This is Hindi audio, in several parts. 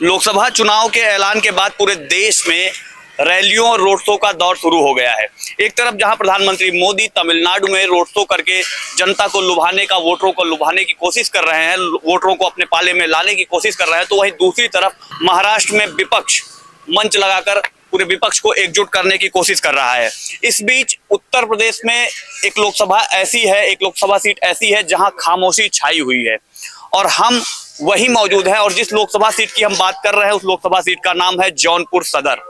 लोकसभा चुनाव के ऐलान के बाद पूरे देश में रैलियों और रोड शो का दौर शुरू हो गया है। एक तरफ जहां प्रधानमंत्री मोदी तमिलनाडु में रोड शो करके जनता को लुभाने का, वोटरों को लुभाने की कोशिश कर रहे हैं, वोटरों को अपने पाले में लाने की कोशिश कर रहे हैं, तो वहीं दूसरी तरफ महाराष्ट्र में विपक्ष मंच लगाकर पूरे विपक्ष को एकजुट करने की कोशिश कर रहा है। इस बीच उत्तर प्रदेश में एक लोकसभा सीट ऐसी है जहां खामोशी छाई हुई है और हम वही मौजूद है। और जिस लोकसभा सीट की हम बात कर रहे हैं उस लोकसभा सीट का नाम है जौनपुर सदर।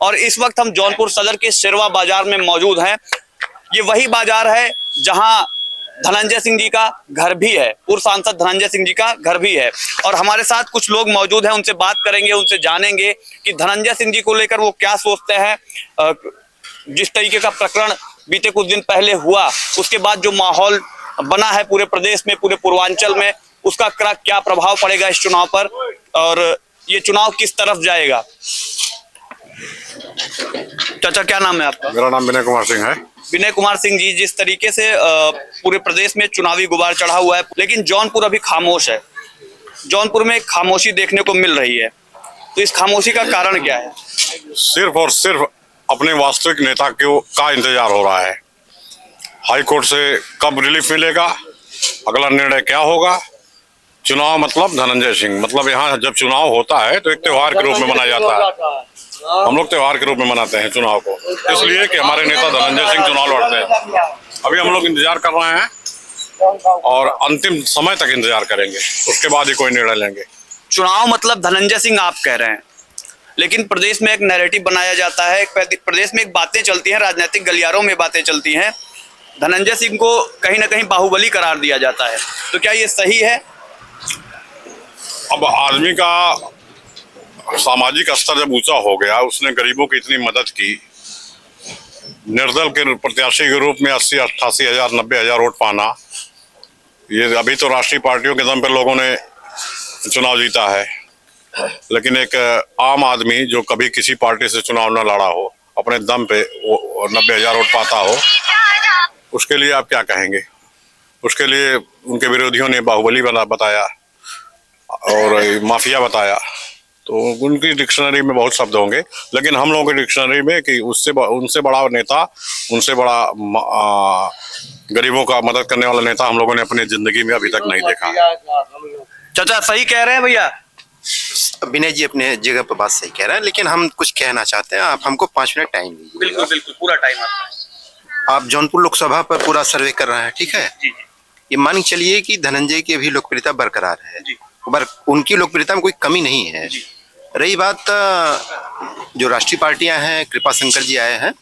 और इस वक्त हम जौनपुर सदर के शेरवा बाजार में मौजूद हैं। ये वही बाजार है जहां धनंजय सिंह जी का घर भी है, पूर्व सांसद धनंजय सिंह जी का घर भी है। और हमारे साथ कुछ लोग मौजूद हैं, उनसे बात करेंगे, उनसे जानेंगे कि धनंजय सिंह जी को लेकर वो क्या सोचते हैं। जिस तरीके का प्रकरण बीते कुछ दिन पहले हुआ, उसके बाद जो माहौल बना है पूरे प्रदेश में, पूरे पूर्वांचल में, उसका क्या प्रभाव पड़ेगा इस चुनाव पर और ये चुनाव किस तरफ जाएगा। चाचा, क्या नाम है आपका? मेरा नाम विनय कुमार सिंह है। विनय कुमार सिंह जी, जिस तरीके से पूरे प्रदेश में चुनावी गुबार चढ़ा हुआ है, लेकिन जौनपुर अभी खामोश है। जौनपुर में खामोशी देखने को मिल रही है, तो इस खामोशी का कारण क्या है? सिर्फ और सिर्फ अपने वास्तविक नेता का इंतजार हो रहा है। हाई कोर्ट से कब रिलीफ मिलेगा, अगला निर्णय क्या होगा। चुनाव मतलब धनंजय सिंह, मतलब यहाँ जब चुनाव होता है तो एक त्योहार के रूप में मनाया जाता है। हम लोग त्योहार के रूप में मनाते हैं चुनाव को, इसलिए कि हमारे नेता धनंजय सिंह चुनाव लड़ते हैं। अभी हम लोग इंतजार कर रहे हैं और अंतिम समय तक इंतजार करेंगे, उसके बाद ही कोई निर्णय लेंगे। चुनाव मतलब धनंजय सिंह आप कह रहे हैं, लेकिन प्रदेश में एक नैरेटिव बनाया जाता है, प्रदेश में एक बातें चलती हैं, राजनीतिक गलियारों में बातें चलती हैं, धनंजय सिंह को कहीं ना कहीं बाहुबली करार दिया जाता है। तो क्या ये सही है? अब आदमी का सामाजिक स्तर जब ऊंचा हो गया, उसने गरीबों की इतनी मदद की, निर्दल के प्रत्याशी के रूप में 80-88 हजार 90 हजार वोट पाना, ये अभी तो राष्ट्रीय पार्टियों के दम पे लोगों ने चुनाव जीता है, लेकिन एक आम आदमी जो कभी किसी पार्टी से चुनाव न लड़ा हो, अपने दम पे 90 हजार वोट पाता हो, उसके लिए आप क्या कहेंगे? उसके लिए उनके विरोधियों ने बाहुबली बताया और माफिया बताया। तो उनकी डिक्शनरी में बहुत शब्द होंगे, लेकिन हम लोगों की डिक्शनरी में कि उनसे बड़ा नेता, उनसे बड़ा गरीबों का मदद करने वाला नेता हम लोगों ने अपनी जिंदगी में अभी तक नहीं देखा। चाचा, सही कह रहे हैं भैया? विनय जी अपने जगह पर बात सही कह रहे हैं, लेकिन हम कुछ कहना चाहते हैं। आप हमको 5 मिनट टाइम दीजिए। बिल्कुल बिल्कुल, पूरा टाइम आपका। आप जौनपुर लोकसभा पर पूरा सर्वे कर रहे हैं, ठीक है? जी जी। ये मान के चलिए कि धनंजय की अभी लोकप्रियता बरकरार है, उनकी लोकप्रियता में कोई कमी नहीं है। रही बात जो राष्ट्रीय पार्टियां हैं, कृपा शंकर जी आए हैं,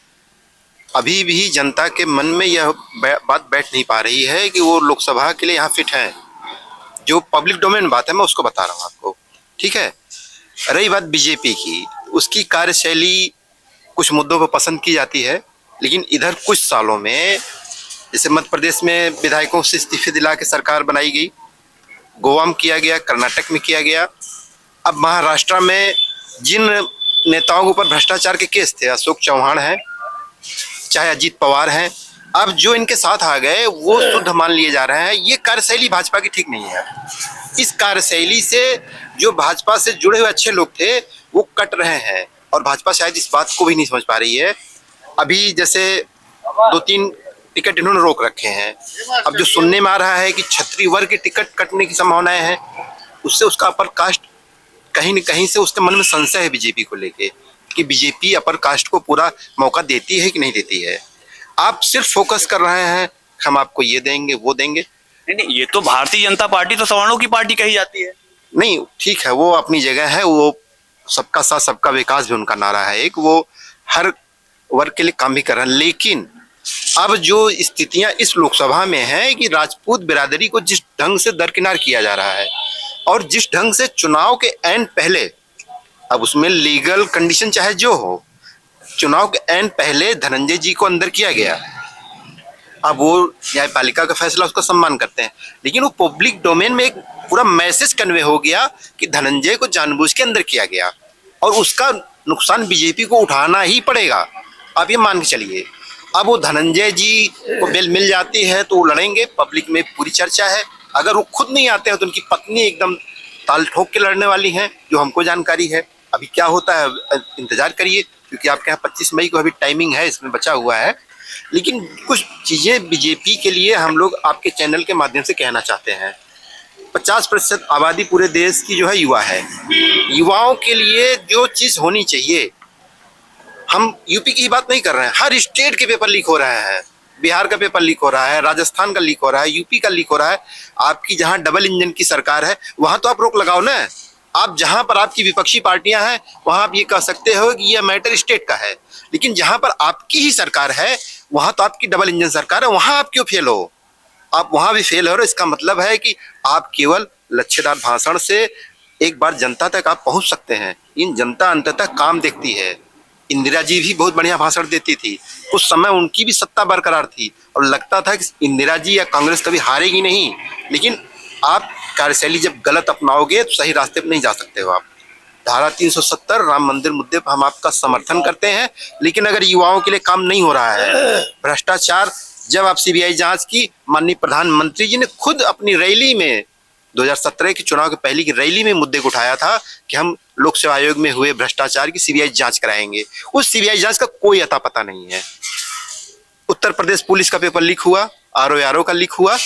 अभी भी जनता के मन में यह बात बैठ नहीं पा रही है कि वो लोकसभा के लिए यहाँ फिट है। जो पब्लिक डोमेन बात है मैं उसको बता रहा हूँ आपको, ठीक है? रही बात बीजेपी की, उसकी कार्यशैली कुछ मुद्दों पर पसंद की जाती है, लेकिन इधर कुछ सालों में जैसे मध्य प्रदेश में विधायकों से इस्तीफे दिला के सरकार बनाई गई, गोवा में किया गया, कर्नाटक में किया गया, अब महाराष्ट्र में जिन नेताओं के ऊपर भ्रष्टाचार के केस थे, अशोक चौहान हैं, चाहे अजीत पवार हैं, अब जो इनके साथ आ गए वो शुद्ध मान लिए जा रहे हैं। ये कार्यशैली भाजपा की ठीक नहीं है। इस कार्यशैली से जो भाजपा से जुड़े हुए अच्छे लोग थे वो कट रहे हैं और भाजपा शायद इस बात को भी नहीं समझ पा रही है। अभी जैसे 2-3 टिकट इन्होंने रोक रखे हैं, अब जो सुनने में आ रहा है कि क्षत्रिय वर्ग के टिकट कटने की संभावनाएं हैं, उससे उसका अपर कास्ट कहीं न कहीं से उसके मन में संशय है बीजेपी को लेके कि बीजेपी अपर कास्ट को पूरा मौका देती है कि नहीं देती है। आप सिर्फ फोकस कर रहे हैं हम आपको ये देंगे वो देंगे। नहीं, ये तो भारतीय जनता पार्टी तो सवर्णों की पार्टी कही जाती है। नहीं, ठीक है, वो अपनी जगह है, वो सबका साथ सबका विकास भी उनका नारा है, एक वो हर वर्ग के लिए काम भी कर रहे हैं। लेकिन अब जो स्थितियां इस लोकसभा में है कि राजपूत बिरादरी को जिस ढंग से दरकिनार किया जा रहा है और जिस ढंग से चुनाव के एंड पहले, अब उसमें लीगल कंडीशन चाहे जो हो, चुनाव के एंड पहले धनंजय जी को अंदर किया गया। अब वो न्यायपालिका का फैसला, उसका सम्मान करते हैं, लेकिन वो पब्लिक डोमेन में एक पूरा मैसेज कन्वे हो गया कि धनंजय को जानबूझ के अंदर किया गया और उसका नुकसान बीजेपी को उठाना ही पड़ेगा। अब ये मान के चलिए, अब वो धनंजय जी को बेल मिल जाती है तो वो लड़ेंगे, पब्लिक में पूरी चर्चा है। अगर वो खुद नहीं आते हैं तो उनकी पत्नी एकदम ताल ठोक के लड़ने वाली हैं, जो हमको जानकारी है। अभी क्या होता है इंतजार करिए, क्योंकि आपके यहाँ 25 मई को अभी टाइमिंग है, इसमें बचा हुआ है। लेकिन कुछ चीजें बीजेपी के लिए हम लोग आपके चैनल के माध्यम से कहना चाहते हैं। 50% आबादी पूरे देश की जो है युवा है। युवाओं के लिए जो चीज होनी चाहिए, हम यूपी की बात नहीं कर रहे हैं, हर स्टेट के पेपर लीक हो रहे हैं। बिहार का पेपर लीक हो रहा है, राजस्थान का लीक हो रहा है, यूपी का लीक हो रहा है। आपकी जहां डबल इंजन की सरकार है वहां तो आप रोक लगाओ ना। आप जहां पर आपकी विपक्षी पार्टियां हैं वहां आप ये कह सकते हो कि यह मैटर स्टेट का है, लेकिन जहां पर आपकी ही सरकार है वहां तो आपकी डबल इंजन सरकार है, वहां आप क्यों फेल हो? आप वहां भी फेल हो रहे हो। इसका मतलब है कि आप केवल लच्छेदार भाषण से एक बार जनता तक आप पहुंच सकते हैं। इन जनता अंततः काम देखती है। इंदिरा जी भी बहुत बढ़िया भाषण देती थी, उस समय उनकी भी सत्ता बरकरार थी और लगता था कि इंदिरा जी या कांग्रेस कभी हारेगी नहीं। लेकिन आप कार्यशैली जब गलत अपनाओगे तो सही रास्ते पर नहीं जा सकते हो आप। धारा 370 राम मंदिर मुद्दे पर हम आपका समर्थन करते हैं, लेकिन अगर युवाओं के लिए काम नहीं हो रहा है, भ्रष्टाचार, जब आप सीबीआई जांच की, माननीय प्रधानमंत्री जी ने खुद अपनी रैली में 2017 के चुनाव के पहले की रैली में मुद्दे को उठाया था कि हम लोक सेवा आयोग में हुए भ्रष्टाचार की सीबीआई जांच कराएंगे। उस सीबीआई जांच का कोई अता पता नहीं है। उत्तर प्रदेश पुलिस का पेपर लीक हुआ, आरओ का लीक हुआ,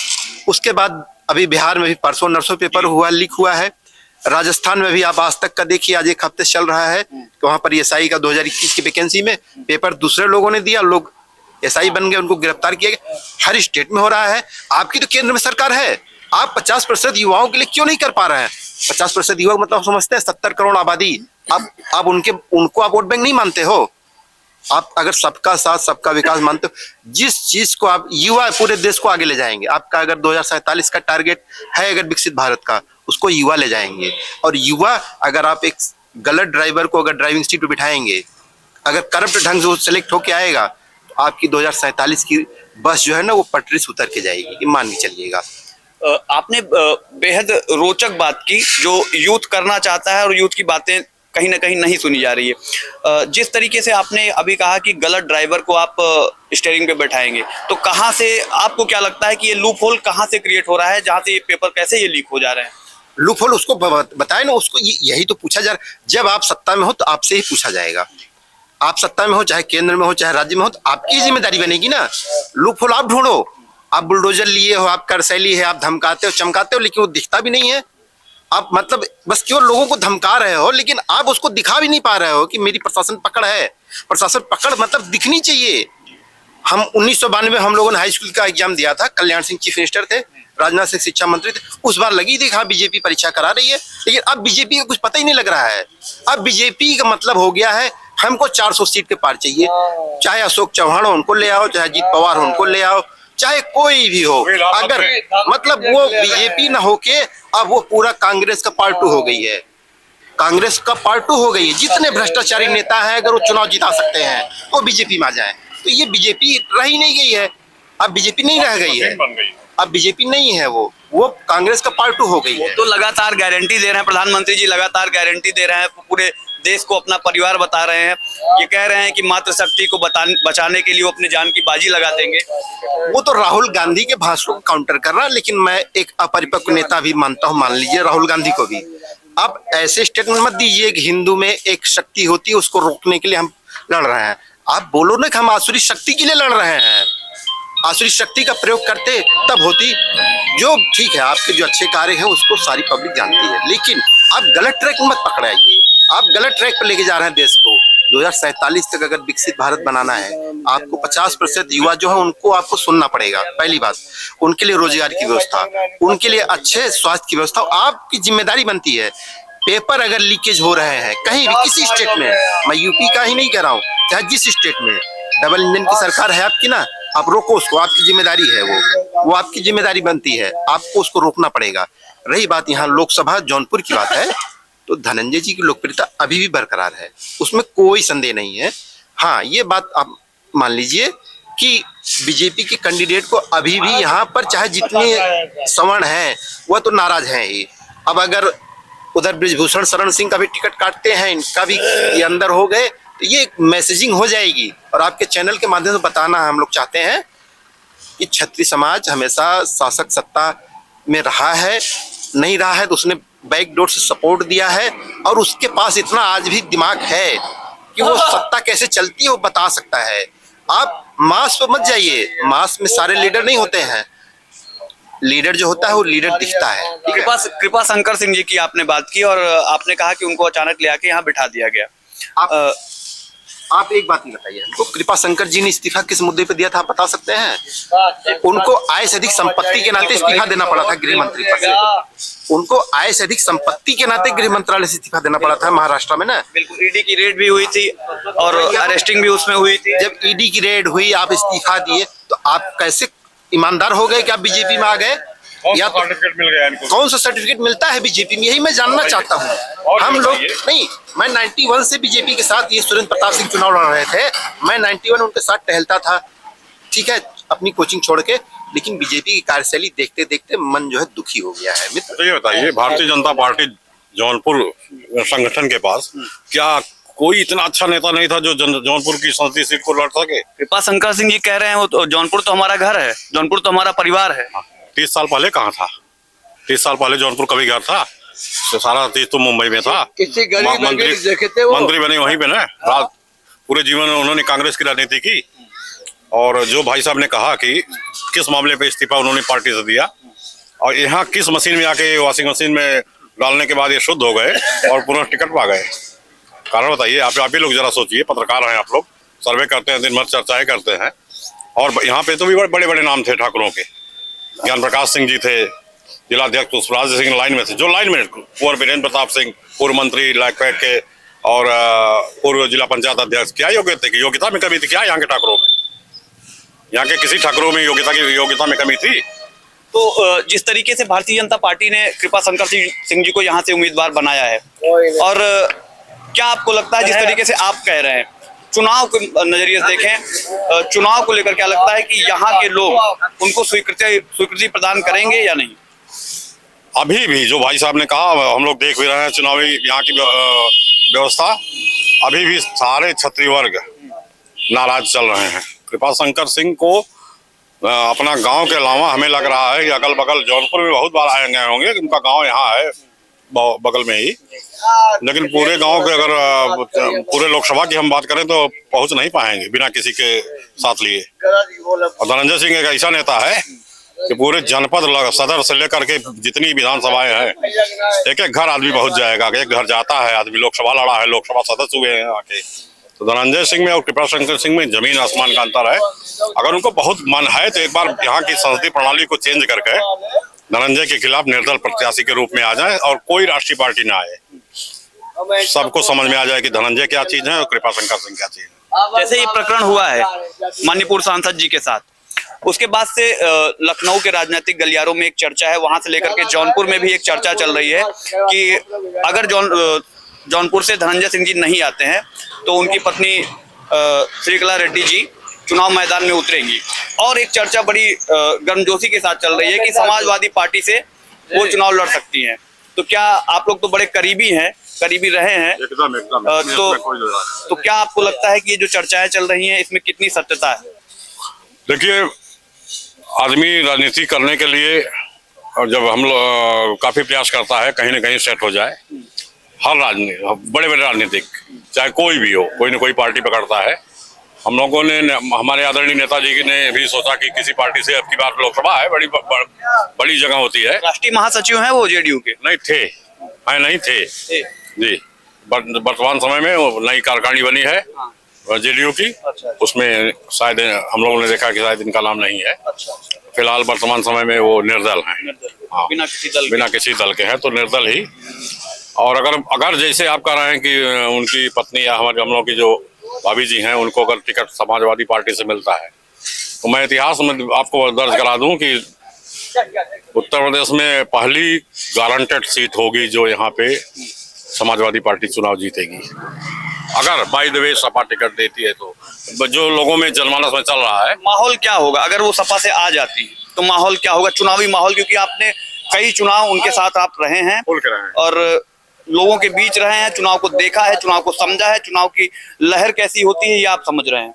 उसके बाद अभी बिहार में भी परसों नरसों पेपर हुआ, लीक हुआ है। राजस्थान में भी आप आज तक का देखिए, आज एक हफ्ते चल रहा है कि वहां पर एसआई का 2021 की वैकेंसी में पेपर दूसरे लोगों ने दिया, लोग एसआई बन गए, उनको गिरफ्तार किया गया। हर स्टेट में हो रहा है। आपकी तो केंद्र में सरकार है, आप 50% युवाओं के लिए क्यों नहीं कर पा रहे हैं? 50% युवा मतलब समझते हैं 70 करोड़ आबादी। आप उनको आप वोट बैंक नहीं मानते हो। आप अगर सबका साथ सबका विकास मानते हो, जिस चीज को आप युवा पूरे देश को आगे ले जाएंगे। आपका अगर 2047 का टारगेट है अगर विकसित भारत का, उसको युवा ले जाएंगे। और युवा, अगर आप एक गलत ड्राइवर को अगर ड्राइविंग सीट पे बिठाएंगे, अगर करप्ट ढंग से वो सिलेक्ट होके आएगा, तो आपकी 2047 की बस जो है ना वो पटरी से उतर के जाएगी, ये मान के चलिएगा। आपने बेहद रोचक बात की, जो यूथ करना चाहता है और यूथ की बातें कहीं ना कहीं नहीं सुनी जा रही है। जिस तरीके से आपने अभी कहा कि गलत ड्राइवर को आप स्टीयरिंग पे बैठाएंगे, तो कहाँ से, आपको क्या लगता है कि ये लूप होल कहाँ से क्रिएट हो रहा है, जहाँ से ये पेपर कैसे ये लीक हो जा रहे हैं? लूप होल उसको बताए ना, उसको यही तो पूछा जा रहा है। जब आप सत्ता में हो तो आपसे ही पूछा जाएगा। आप सत्ता में हो, चाहे केंद्र में हो, चाहे राज्य में हो, तो आपकी जिम्मेदारी बनेगी ना। लूप होल आप ढूंढो। आप बुलडोजर लिए हो, आप कार्यशैली है, आप धमकाते हो, चमकाते हो, लेकिन वो दिखता भी नहीं है। आप मतलब बस केवल लोगों को धमका रहे हो, लेकिन आप उसको दिखा भी नहीं पा रहे हो कि मेरी प्रशासन पकड़ है। प्रशासन पकड़ मतलब दिखनी चाहिए। हम 1992 में हम लोगों ने हाई स्कूल का एग्जाम दिया था। कल्याण सिंह चीफ मिनिस्टर थे, राजनाथ सिंह शिक्षा मंत्री थे। उस बार लगी थी हाँ बीजेपी परीक्षा करा रही है, लेकिन अब बीजेपी का कुछ पता ही नहीं लग रहा है। अब बीजेपी का मतलब हो गया है हमको 400 सीट के पार चाहिए, चाहे अशोक चौहान हो उनको ले आओ, चाहे अजीत पवार हो उनको ले आओ, चाहे कोई भी हो। अगर मतलब वो बीजेपी ना होके अब वो पूरा कांग्रेस का पार्ट 2 हो गई है। कांग्रेस का पार्ट 2 हो गई है। जितने भ्रष्टाचारी नेता हैं अगर वो चुनाव जिता सकते हैं तो बीजेपी में आ जाए। तो ये बीजेपी रह ही नहीं गई है। अब बीजेपी नहीं रह गई है, अब बीजेपी नहीं है, वो कांग्रेस का पार्ट 2 हो गई है। तो लगातार गारंटी दे रहे हैं प्रधानमंत्री जी, लगातार गारंटी दे रहे हैं, पूरे देश को अपना परिवार बता रहे हैं। ये कह रहे हैं कि मातृशक्ति को बचाने के लिए वो अपनी जान की बाजी लगा देंगे। वो तो राहुल गांधी के भाषण को काउंटर कर रहा है, लेकिन मैं एक अपरिपक्व नेता भी मानता हूँ, मान लीजिए राहुल गांधी को भी। आप ऐसे स्टेटमेंट मत दीजिए कि हिंदू में एक शक्ति होती है, उसको रोकने के लिए हम लड़ रहे हैं। आप बोलो ना कि हम आसुरी शक्ति के लिए लड़ रहे हैं। आसुरी शक्ति का प्रयोग करते तब होती। जो ठीक है, आपके जो अच्छे कार्य हैं उसको सारी पब्लिक जानती है, लेकिन आप गलत ट्रैक मत पकड़ाइए। आप गलत ट्रैक पर लेके जा रहे हैं देश को। 2047 तक अगर विकसित भारत बनाना है, आपको 50% युवा जो है उनको आपको सुनना पड़ेगा। पहली बात, उनके लिए रोजगार की व्यवस्था, उनके लिए अच्छे स्वास्थ्य की व्यवस्था आपकी जिम्मेदारी बनती है। पेपर अगर लीकेज हो रहे हैं कहीं भी, किसी स्टेट में, मैं यूपी का ही नहीं कह रहा हूँ, चाहे जिस स्टेट में डबल इंजन की सरकार है आपकी ना, आप रोको उसको, आपकी जिम्मेदारी है वो आपकी जिम्मेदारी बनती है, आपको उसको रोकना पड़ेगा। रही बात यहाँ लोकसभा जौनपुर की बात है, तो धनंजय जी की लोकप्रियता अभी भी बरकरार है, उसमें कोई संदेह नहीं है। हाँ, ये बात आप मान लीजिए कि बीजेपी के कैंडिडेट को अभी भी यहाँ पर चाहे जितने सवर्ण हैं वह तो नाराज हैं ही। अब अगर उधर ब्रिजभूषण शरण सिंह का भी टिकट काटते हैं, इनका भी ये अंदर हो गए, तो ये मैसेजिंग हो जाएगी। और आपके चैनल के माध्यम से बताना हम लोग चाहते हैं कि क्षत्रिय समाज हमेशा शासक सत्ता में रहा है, नहीं रहा है तो उसने बैकडोर से सपोर्ट दिया है, और उसके पास इतना आज भी दिमाग है कि वो सत्ता कैसे चलती है वो बता सकता है। आप मास पे मत जाइए, मास में सारे लीडर नहीं होते हैं, लीडर जो होता है वो लीडर दिखता है। ठीक है? कृपा शंकर सिंह जी की आपने बात की और आपने कहा कि उनको अचानक ले आके यहाँ बिठा दिया गया। आप एक बात नहीं बताइए हमको, कृपा शंकर जी ने इस्तीफा किस मुद्दे पे दिया था, आप बता सकते हैं? उनको आय से अधिक संपत्ति के नाते इस्तीफा देना पड़ा था गृह मंत्री पद से। उनको आय से अधिक संपत्ति के नाते गृह मंत्रालय से इस्तीफा देना पड़ा था महाराष्ट्र में ना। बिल्कुल, ईडी की रेड भी हुई थी और अरेस्टिंग भी उसमें हुई थी। जब ईडी की रेड हुई, आप इस्तीफा दिए, तो आप कैसे ईमानदार हो गए कि आप बीजेपी में आ गए? या तो सर्टिफिकेट मिल गया इनको? कौन सा सर्टिफिकेट मिलता है बीजेपी में, यही मैं जानना चाहता हूँ। हम लोग नहीं, मैं 91 से बीजेपी के साथ, ये सुरेंद्र प्रताप सिंह चुनाव लड़ रहे थे, मैं 91 उनके साथ टहलता था, ठीक है, अपनी कोचिंग छोड़ के। लेकिन बीजेपी की कार्यशैली देखते देखते मन जो है दुखी हो गया है। मित्र, तो ये बताइए, भारतीय जनता पार्टी जौनपुर संगठन के पास क्या कोई इतना अच्छा नेता नहीं था जो जौनपुर की संसदीय सीट को लड़ सके? कृपा शंकर सिंह जी कह रहे हैं वो तो जौनपुर तो हमारा घर है, जौनपुर तो हमारा परिवार है। 30 साल पहले कहाँ था? 30 साल पहले जौनपुर कभी घर था? तो सारा देश तो मुंबई में था। किसी गरीब देखे थे वो मंत्री बने वहीं पे ना, रात पूरे जीवन उन्होंने कांग्रेस की राजनीति की। और जो भाई साहब ने कहा कि किस मामले पे इस्तीफा उन्होंने पार्टी से दिया, और यहाँ किस मशीन में आके वॉशिंग मशीन में डालने के बाद ये शुद्ध हो गए और पुनः टिकट पा गए, कारण बताइए। आप ही लोग जरा सोचिए, पत्रकार हैं आप लोग, सर्वे करते हैं, दिन भर चर्चाएं करते हैं, और यहाँ पे तो भी बड़े बड़े नाम थे ठाकुरों के। ज्ञान प्रकाश सिंह जी थे, जिलाध्यक्ष पुष्पराज सिंह लाइन में थे, जो लाइन में कुंवर वीरेंद्र प्रताप सिंह, पूर्व मंत्री लैकपैक के, और पूर्व जिला पंचायत अध्यक्ष। क्या योग्यता में कमी थी क्या यहाँ के ठाकुरों में? यहाँ के किसी ठाकुरों में योग्यता में कमी थी? तो जिस तरीके से भारतीय जनता पार्टी ने कृपा शंकर सिंह जी को यहाँ से उम्मीदवार बनाया है, और क्या आपको लगता है जिस तरीके से आप कह रहे हैं, चुनाव के नजरिए से देखें, चुनाव को लेकर क्या लगता है कि यहाँ के लोग उनको स्वीकृति प्रदान करेंगे या नहीं? अभी भी जो भाई साहब ने कहा, हम लोग देख भी रहे हैं चुनावी यहाँ की व्यवस्था, अभी भी सारे क्षत्रिय वर्ग नाराज चल रहे हैं। कृपा शंकर सिंह को अपना गांव के अलावा हमें लग रहा है कि अगल बगल जौनपुर में बहुत बार आए गए होंगे, उनका गांव यहाँ है बगल में ही, लेकिन पूरे गांव के अगर पूरे लोकसभा की हम बात करें तो पहुंच नहीं पाएंगे बिना किसी के साथ लिए। और धनंजय सिंह एक ऐसा नेता है कि पूरे जनपद सदर से लेकर के जितनी विधानसभाएं हैं, एक एक घर आदमी पहुंच जाएगा, एक घर जाता है आदमी, लोकसभा लड़ा है, लोकसभा सदस्य हुए हैं आके। तो धनंजय सिंह में और कृपा शंकर सिंह में जमीन आसमान का अंतर है। अगर उनको बहुत मन है तो एक बार यहाँ की संसदीय प्रणाली को चेंज करके धनंजय के खिलाफ निर्दल प्रत्याशी के रूप में आ जाए और कोई राष्ट्रीय पार्टी ना आए, सबको समझ में आ जाए कि धनंजय क्या चीज है और कृपा शंकर सिंह क्या चीज है। जैसे ये प्रकरण हुआ है मणिपुर सांसद जी के साथ, उसके बाद से लखनऊ के राजनीतिक गलियारों में एक चर्चा है, वहां से लेकर के जौनपुर में भी एक चर्चा चल रही है कि अगर जौनपुर से धनंजय सिंह जी नहीं आते हैं तो उनकी पत्नी श्रीकला रेड्डी जी चुनाव मैदान में उतरेंगी। और एक चर्चा बड़ी गर्मजोशी के साथ चल रही है कि समाजवादी पार्टी से वो चुनाव लड़ सकती हैं। तो क्या आप लोग तो बड़े करीबी रहे हैं, एकदम तो क्या आपको लगता है कि ये जो चर्चाएं चल रही हैं इसमें कितनी सत्यता है? देखिए, आदमी राजनीति करने के लिए और जब हम लोग काफी प्रयास करता है कहीं ना कहीं सेट हो जाए। हर राजनीति, बड़े बड़े राजनीतिक चाहे कोई भी हो, कोई ना कोई पार्टी पकड़ता है। हम लोगों ने, हमारे आदरणीय नेताजी ने भी सोचा कि किसी पार्टी से, अब की बार लोकसभा है, बड़ी जगह होती है। राष्ट्रीय महासचिव हैं वो जेडीयू के? नहीं थे जी। वर्तमान समय में वो नई कार्यकारिणी बनी है जेडीयू की। उसमें शायद हम लोगों ने देखा कि शायद इनका नाम नहीं है। फिलहाल वर्तमान समय में वो निर्दल हैं, बिना किसी दल के हैं, तो निर्दल ही। और अगर जैसे आप कह रहे हैं कि उनकी पत्नी या हम लोग की जो भाभी जी हैं, उनको अगर टिकट समाजवादी पार्टी से मिलता है, तो मैं इतिहास में आपको दर्ज करा दूं कि उत्तर प्रदेश में पहली गारंटेड सीट होगी जो यहाँ पे समाजवादी पार्टी चुनाव जीतेगी, अगर by the way Sapa ticket देती है। तो जो लोगों में जनमानस में चल रहा है, माहौल क्या होगा अगर वो सपा से आ जाती है तो माहौल क्या होगा, चुनावी माहौल? क्योंकि आपने कई चुनाव उनके साथ आप रहे हैं और लोगों के बीच रहे हैं, चुनाव को देखा है, चुनाव को समझा है, चुनाव की लहर कैसी होती है ये आप समझ रहे हैं।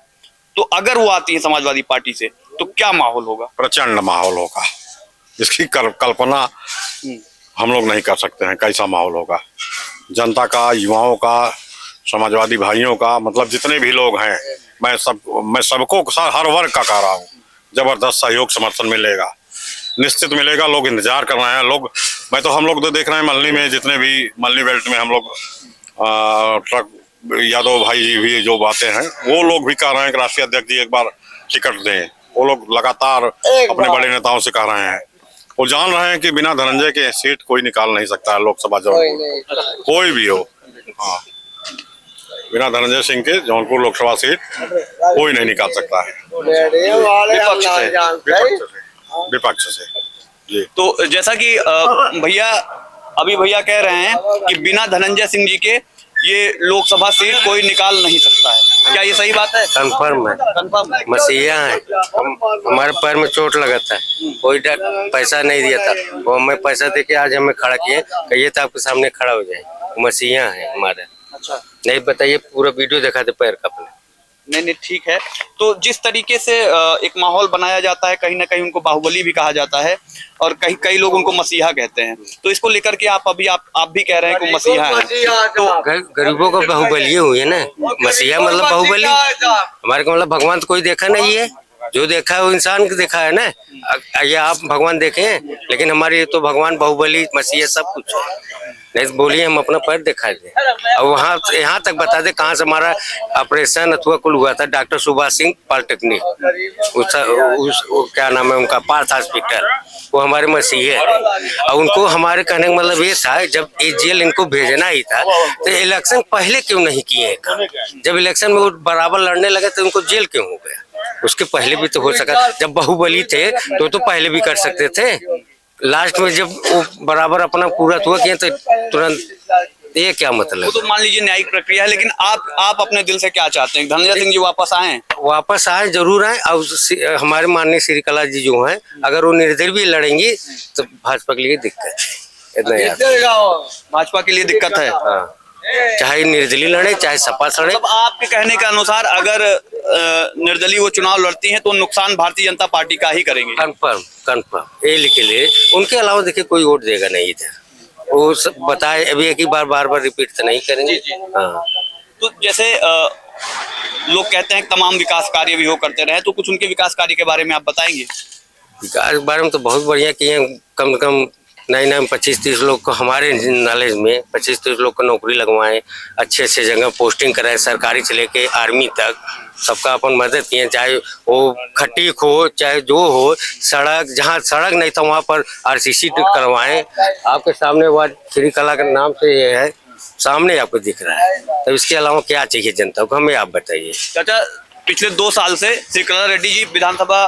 तो अगर वो आती है समाजवादी पार्टी से तो क्या माहौल होगा? प्रचंड माहौल होगा, इसकी कल्पना हम लोग नहीं कर सकते हैं कैसा माहौल होगा। जनता का, युवाओं का, समाजवादी भाइयों का, मतलब जितने भी लोग हैं, मैं सबको हर वर्ग का कह रहा हूँ, जबरदस्त सहयोग समर्थन मिलेगा, निश्चित मिलेगा। लोग इंतजार कर रहे हैं। हम लोग तो देख रहे हैं मल्ली में, जितने भी मल्ली बेल्ट में हम लोग ट्रक यादव भाई जी भी जो बातें हैं, वो लोग भी कह रहे हैं कि राष्ट्रीय अध्यक्ष जी एक बार टिकट दें। वो लोग लगातार अपने बड़े नेताओं से कह रहे हैं। वो जान रहे हैं कि बिना धनंजय के सीट कोई निकाल नहीं सकता है लोकसभा जौनपुर, कोई भी हो। हाँ, बिना धनंजय सिंह के जौनपुर लोकसभा सीट कोई नहीं निकाल सकता है विपक्ष से। जी, तो जैसा कि भैया कह रहे हैं कि बिना धनंजय सिंह जी के ये लोकसभा सीट कोई निकाल नहीं सकता है, क्या ये सही बात है? कंफर्म है, कंफर्म है। मसीहा है। हमारे पैर में चोट लगा था, कोई पैसा नहीं दिया था, वो हमें पैसा देके आज हमें खड़ा किए, कहिए तो आपके सामने खड़ा हो जाए। मसीहा है हमारे। अच्छा, नहीं बताइए, पूरा वीडियो दिखा दे पैर का अपने। नहीं ठीक है। तो जिस तरीके से एक माहौल बनाया जाता है, कहीं ना कहीं उनको बाहुबली भी कहा जाता है और कई लोग उनको मसीहा कहते हैं, तो इसको लेकर के आप भी कह रहे हैं कि मसीहा है, तो गरीबों को बाहुबली हुई है ना। मसीहा मतलब बाहुबली, हमारे को मतलब भगवान तो कोई देखा नहीं है, जो देखा है वो इंसान को देखा है ना। ये आप भगवान देखे हैं, लेकिन हमारे तो भगवान बाहुबली मसीहा सब कुछ है। नहीं बोलिए, हम अपना पैर दिखा दे और वहाँ यहाँ तक बता दे कहाँ से हमारा ऑपरेशन अथवा कुल हुआ था। डॉक्टर सुभाष सिंह पॉलिटेक्निक, क्या नाम है उनका, पार्थ हॉस्पिटल, वो हमारे मसीहे है। और उनको हमारे कहने का मतलब ये था, जब ये जेल इनको भेजना ही था तो इलेक्शन पहले क्यों नहीं किए? जब इलेक्शन में वो बराबर लड़ने लगे तो उनको जेल क्यों हो गया? उसके पहले भी तो हो सका। जब बाहुबली थे तो पहले भी कर सकते थे। लास्ट में जब वो बराबर अपना पूरा हुआ किया तो तुरंत, ये क्या मतलब? वो तो मान लीजिए न्यायिक प्रक्रिया है, लेकिन आप अपने दिल से क्या चाहते हैं? धनंजय सिंह जी वापस आए? वापस आए, जरूर आए। और हमारे माननीय श्रीकला जी जो हैं, अगर वो निर्दलीय भी लड़ेंगी तो भाजपा के लिए दिक्कत है, इतना याद। भाजपा के लिए दिक्कत है। हाँ, चाहे निर्दलीय लड़े चाहे सपा लड़े। मतलब आपके कहने के अनुसार अगर निर्दलीय वो चुनाव लड़ती हैं तो नुकसान भारतीय जनता पार्टी का ही करेंगे? कंफर्म ये लिख ले। उनके अलावा देखिए कोई वोट देगा नहीं इधर। वो सब बताए अभी एक ही बार रिपीट तो नहीं करेंगे। हाँ, तो जैसे लोग कहते हैं तमाम विकास कार्य भी हो करते रहे, तो कुछ उनके विकास कार्य के बारे में आप बताएंगे? विकास के बारे में तो बहुत बढ़िया किए। कम से कम नए 25-30 लोग को, हमारे नॉलेज में 25-30 लोग को नौकरी लगवाएं, अच्छे जगह पोस्टिंग कराएं, सरकारी से लेके आर्मी तक सबका अपन मदद किए। चाहे वो खटीक हो चाहे जो हो, सड़क जहाँ सड़क नहीं था वहाँ पर RCC करवाएं। आपके सामने वो श्रीकला के नाम से ये है, सामने आपको दिख रहा है। तो इसके अलावा क्या चाहिए जनता को, हमें आप बताइए। चाचा, पिछले 2 साल से श्रीकला रेड्डी जी विधानसभा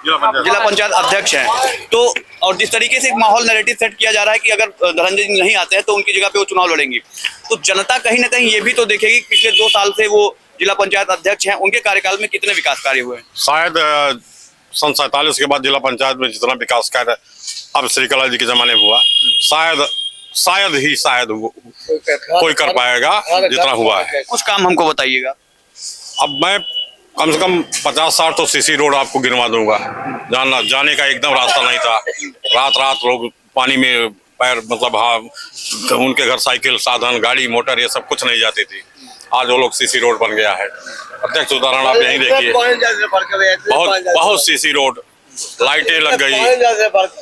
जिला पंचायत अध्यक्ष हैं, तो और जिस तरीके से एक माहौल नैरेटिव सेट किया जा रहा है कि अगर धनंजय जी नहीं आते हैं तो उनकी जगह पे वो चुनाव लड़ेंगी, तो जनता कहीं ना कहीं ये भी तो देखेगी कि पिछले 2 साल से वो जिला पंचायत अध्यक्ष हैं, उनके कार्यकाल में कितने विकास कार्य हुए? शायद सन 47 के बाद जिला पंचायत में जितना विकास कार्य अब श्रीकला जी के जमाने में हुआ, शायद कोई कर पाएगा जितना हुआ है। कुछ काम हमको बताइएगा। अब मैं कम से कम 50-60 तो CC रोड आपको गिनवा दूंगा। जाने का एकदम रास्ता नहीं था। रात लोग पानी में पैर, मतलब हाँ, उनके घर साइकिल, साधन, गाड़ी, मोटर ये सब कुछ नहीं जाती थी। आज वो लोग CC रोड बन गया है। प्रत्यक्ष उदाहरण आप यहीं देखिए, बहुत CC रोड, लाइटें लग गई,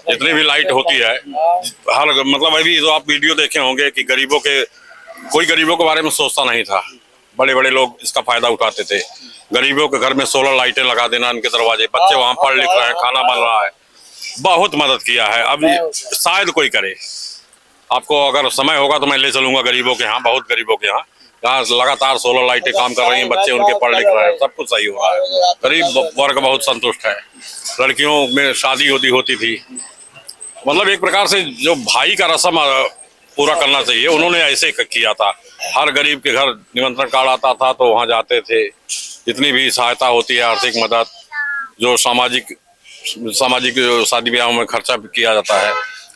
जितनी भी लाइट होती है हर, मतलब अभी जो आप वीडियो देखे होंगे कि कोई गरीबों के बारे में सोचता नहीं था। बड़े लोग इसका फायदा उठाते थे। गरीबों के घर में 16 लाइटें लगा देना, उनके दरवाजे, बच्चे वहां पढ़ लिख रहे हैं, खाना बन रहा है, बहुत मदद किया है। अब शायद कोई करे। आपको अगर समय होगा तो मैं ले चलूंगा गरीबों के यहाँ, बहुत गरीबों के यहाँ, जहाँ लगातार 16 लाइटें काम कर रही हैं, बच्चे उनके पढ़ लिख रहे हैं, सब कुछ सही हो रहा है। गरीब वर्ग बहुत संतुष्ट है। लड़कियों में शादी होती थी, मतलब एक प्रकार से जो भाई का रस्म पूरा करना चाहिए, उन्होंने ऐसे किया था। हर गरीब के घर निमंत्रण कार्ड आता था तो वहाँ जाते थे। जितनी भी सहायता होती है, आर्थिक मदद, जो सामाजिक शादी ब्याह में खर्चा किया जाता है,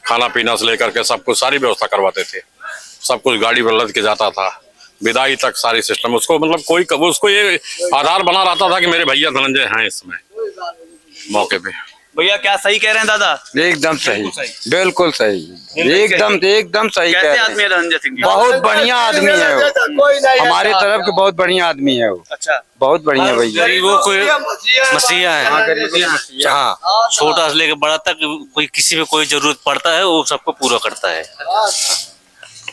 खाना पीना से लेकर के सब कुछ, सारी व्यवस्था करवाते थे। सब कुछ गाड़ी पर लद के जाता था, विदाई तक सारी सिस्टम। उसको मतलब उसको ये आधार बना रहता था कि मेरे भैया धनंजय हैं इस समय मौके पे। भैया क्या सही कह रहे हैं दादा? एकदम सही, बिल्कुल सही, एकदम सही कह कैसे रहे आदमी हैं। है धनंजय सिंह जी? बहुत बढ़िया आदमी है वो, हमारे तरफ के बहुत बढ़िया आदमी है वो, अच्छा, बहुत बढ़िया भैया। गरीबों को मसीहा है। हाँ, छोटा से लेकर बड़ा तक कोई किसी में कोई जरूरत पड़ता है वो सबको पूरा करता है।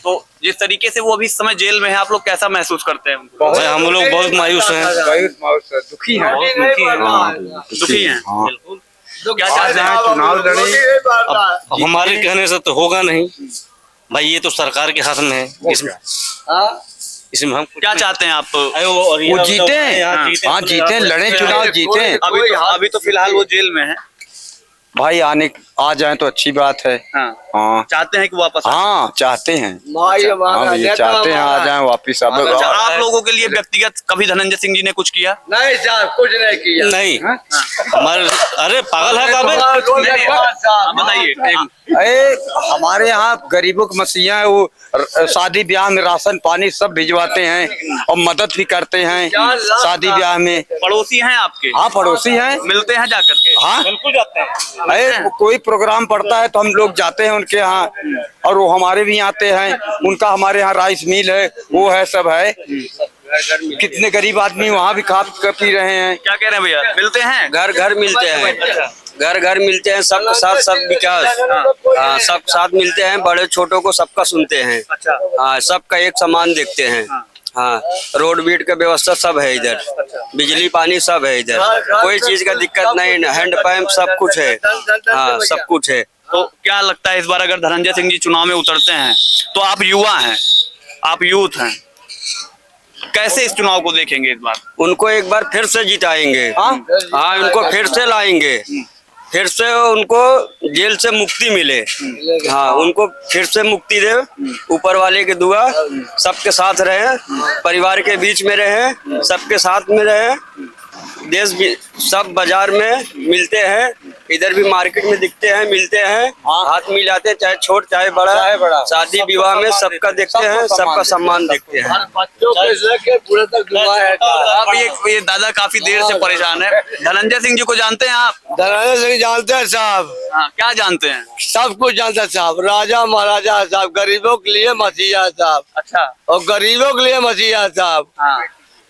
तो जिस तरीके से वो अभी इस समय जेल में है, आप लोग कैसा महसूस करते हैं उनको? भाई हम लोग बहुत मायूस हैं, दुखी है, दुखी हैं? क्या चाहते हैं? चुनाव लड़े, अब हमारे कहने से तो होगा नहीं भाई, ये तो सरकार के हाथ में है। इसमें हम क्या चाहते हैं आप? वो जीते, हाँ जीते, लड़े चुनाव जीते। अभी तो फिलहाल वो जेल में है। भाई आ जाए तो अच्छी बात है। हाँ, हाँ चाहते हैं कि वापस आए? हाँ चाहते हैं, माई हमारा हाँ भैया नेता चाहते हैं आ हमारा। जाए वापिस। अब अच्छा, आप लोगों के लिए व्यक्तिगत कभी धनंजय सिंह जी ने कुछ किया? नहीं साहब, कुछ नहीं किया। नहीं हमारे, अरे पागल है काबे? बताइए। हमारे यहाँ गरीबों की मसीहा है, वो शादी ब्याह में राशन पानी सब भिजवाते हैं और मदद भी करते हैं शादी ब्याह में। पड़ोसी हैं आपके? हाँ पड़ोसी हैं, मिलते हैं जाकर के? हाँ बिल्कुल जाते हैं। कोई प्रोग्राम पड़ता है तो हम लोग जाते हैं उनके यहाँ, और वो हमारे भी आते हैं। उनका हमारे यहाँ राइस मिल है, वो है, सब है। कितने गरीब आदमी वहाँ भी खा पी रहे हैं। क्या कह रहे हैं भैया? मिलते हैं? घर घर मिलते हैं, अच्छा, घर घर मिलते हैं, सबके साथ सब विकास, हाँ सब साथ मिलते हैं, बड़े छोटों को सबका सुनते हैं। अच्छा, हाँ सबका एक समान देखते हैं। हाँ रोड बीट का व्यवस्था सब है इधर, बिजली पानी सब है इधर, कोई चीज का दिक्कत नहीं, हैंड पंप सब कुछ है। हाँ सब कुछ है। तो क्या लगता है इस बार अगर धनंजय सिंह जी चुनाव में उतरते हैं तो आप युवा हैं, आप यूथ हैं, कैसे इस चुनाव को देखेंगे इस बार? उनको एक बार फिर से जिताएंगे। हाँ उनको फिर से लाएंगे, फिर से उनको जेल से मुक्ति मिले। हाँ उनको फिर से मुक्ति दे, ऊपर वाले की दुआ, सबके साथ रहे, परिवार के बीच में रहे, सबके साथ में रहे। देश भी सब बाजार में मिलते हैं, इधर भी मार्केट में दिखते हैं, मिलते हैं, हाथ मिलाते हैं, चाहे छोट चाहे बड़ा, शादी विवाह में सबका देखते हैं, सबका सम्मान देखते हैं। बच्चों के लेके पूरे तक दुआ है। आप ये दादा काफी देर से परेशान है। धनंजय सिंह जी को जानते हैं आप? धनंजय सिंह जानते हैं साहब, हाँ, क्या जानते हैं? सब कुछ जानते हैं साहब। राजा महाराजा है साहब, गरीबों के लिए मसीहा है साहब, अच्छा, और गरीबों के लिए मसीहा है साहब। हाँ,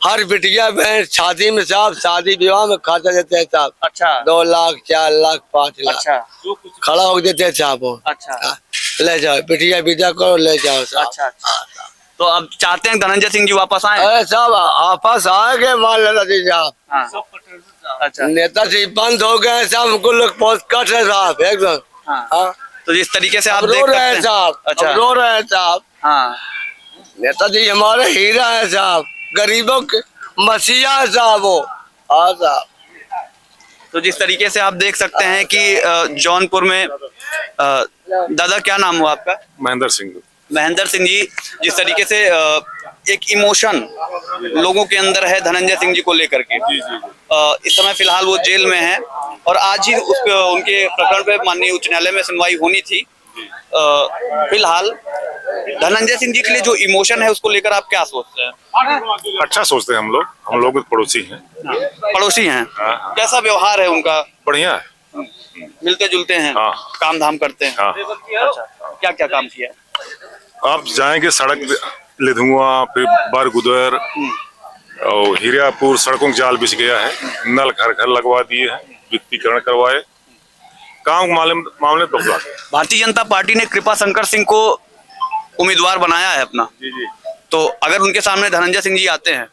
हर बिटिया बहन शादी में साहब, शादी विवाह में खर्चा देते हैं साहब। अच्छा, 2 लाख 4 लाख 5 लाख अच्छा, खड़ा हो देते हैं साहब वो। अच्छा, ले जाओ बिटिया विदा करो, ले जाओ साहब। अच्छा, अच्छा। तो अब चाहते हैं धनंजय सिंह जी वापस आए? अरे साहब आपस आएंगे मान लेना जी साहब। हाँ, अच्छा, नेता जी बंद हो गए साहब, हमको लोग बहुत कट रहे साहब एकदम। हाँ। हाँ, तो जिस तरीके से आप अब देख रो सकते रहे हैं हैं। साहब, अच्छा, अब रो रहे हैं साहब। हाँ, नेताजी हमारे हीरा है साहब, गरीबों के मसीहा है साहब वो। हाँ साहब, तो जिस तरीके से आप देख सकते हैं कि जौनपुर में दादा क्या नाम हुआ आपका? महेंद्र सिंह। महेंद्र सिंह जी, जिस तरीके से एक इमोशन लोगों के अंदर है धनंजय सिंह जी को लेकर के। इस समय फिलहाल वो जेल में हैं और आज ही उनके प्रकरण पे माननीय उच्च न्यायालय में सुनवाई होनी थी। फिलहाल धनंजय सिंह जी के लिए जो इमोशन है उसको लेकर आप क्या सोचते हैं? अच्छा सोचते हैं हम लोग पड़ोसी हैं। पड़ोसी हैं, कैसा व्यवहार है उनका? बढ़िया है। मिलते जुलते हैं, हाँ। काम धाम करते हैं? हाँ। अच्छा, क्या क्या काम किया? आप जाएंगे सड़क लिधुआ, फिर बरगुदर और हिरियापुर, सड़कों का जाल बिछ गया है, नल घर घर लगवा दिए हैं, वित्तीकरण करवाए, काम मामले बदला। भारतीय जनता पार्टी ने कृपा शंकर सिंह को उम्मीदवार बनाया है अपना। जी जी। तो अगर उनके सामने धनंजय सिंह जी आते हैं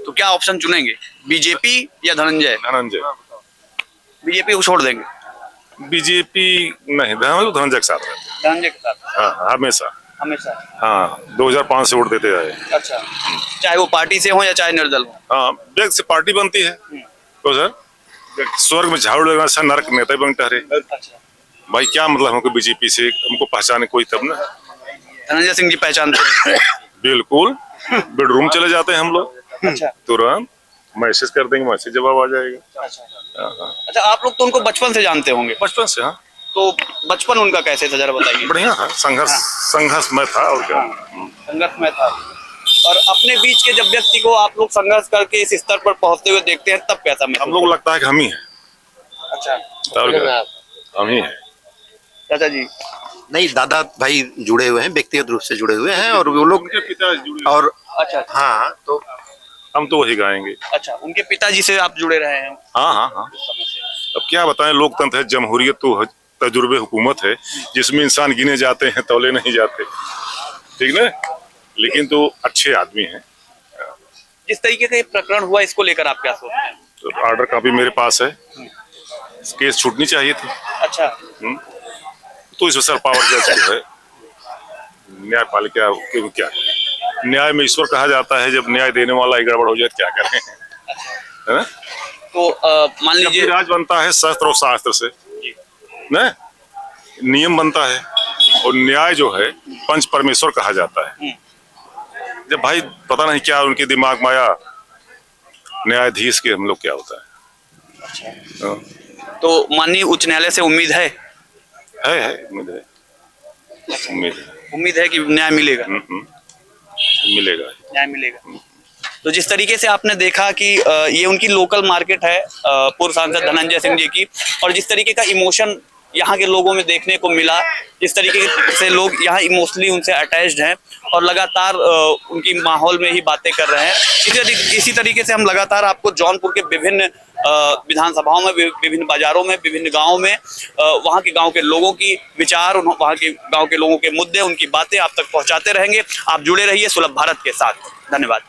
तो क्या ऑप्शन चुनेंगे, बीजेपी या धनंजय? धनंजय। बीजेपी को छोड़ देंगे? बीजेपी नहीं, धनंजय के साथ रहते। धनंजय के साथ हाँ हमेशा। हमेशा? हाँ 2005 से वोट देते आए। अच्छा, चाहे वो पार्टी से हो या चाहे निर्दल हो? हाँ व्यक्ति से पार्टी बनती है तो सर स्वर्ग में झाड़ू लगना अच्छा, नरक नेता बन ठहरे। अच्छा, भाई क्या मतलब हमको बीजेपी से, हमको पहचाने कोई तब ना। धनंजय सिंह जी पहचानते हैं? बिल्कुल, बेडरूम चले जाते हैं हम लोग, अच्छा, तुरंत मैसेज कर देंगे, मैसेज जवाब आ जाएगा। अच्छा, आप लोग तो उनको बचपन से जानते होंगे? बचपन से। हाँ तो बचपन उनका कैसे था जरा बताइए। बढ़िया है, संघर्ष में था और क्या। संघर्ष में था। और अपने बीच के जब व्यक्ति को आप लोग संघर्ष करके इस स्तर पर पहुंचते हुए देखते हैं तब कैसा महसूस? हम लोग लगता है कि हम ही हैं। अच्छा, और क्या? हम ही हैं। चाचा जी नहीं, दादा भाई जुड़े हुए हैं, व्यक्तिगत रूप से जुड़े हुए हैं, और वो लोग उनके पिता जुड़े, और अच्छा हाँ, तो हम तो वही गाएंगे। अच्छा, उनके पिताजी से आप जुड़े रहे हैं हाँ हाँ हाँ। अब क्या बताएं, लोकतंत्र है, जमहूरियत तो तजुर्बे हुकूमत है, जिसमें इंसान गिने जाते हैं, तौले नहीं जाते, ठीक ना। लेकिन तो अच्छे आदमी हैं। जिस तरीके का ये प्रकरण हुआ, इसको लेकर आप क्या सोचते हैं? तो ऑर्डर कॉपी मेरे पास है, केस छूटनी चाहिए थी। अच्छा, तो इस सर पावर जज जो है, न्यायपालिका के क्या है? न्याय में ईश्वर कहा जाता है, जब न्याय देने वाला ही गड़बड़ हो जाए क्या करें, है ना। तो मान जब लीजिए राज बनता है शस्त्र और शास्त्र से, ना, नियम बनता है, और न्याय जो है पंच परमेश्वर कहा जाता है। जब भाई पता नहीं क्या उनके दिमाग माया, न्यायाधीश के हम लोग क्या होता है। हाँ। तो माननीय उच्च न्यायालय से उम्मीद है उम्मीद है, उम्मीद है। उम्मीद है कि न्याय मिलेगा। मिलेगा। न्याय मिलेगा। तो जिस तरीके से आपने देखा कि ये उनकी लोकल मार्केट है, पूर्व सांसद धनंजय सिंह जी की, और जिस तरीके का इमोशन यहाँ के लोगों में देखने को मिला, जिस तरीके से लोग यहाँ इमोशनली उनसे अटैच्ड हैं और लगातार उनकी माहौल में ही बातें कर रहे हैं। इसी तरीके से हम लगातार आपको जौनपुर के विभिन्न विधानसभाओं में, विभिन्न बाजारों में, विभिन्न गाँव में वहाँ के गाँव के लोगों की विचार, वहाँ के गाँव के लोगों के मुद्दे, उनकी बातें आप तक पहुँचाते रहेंगे। आप जुड़े रहिए सुलभ भारत के साथ। धन्यवाद।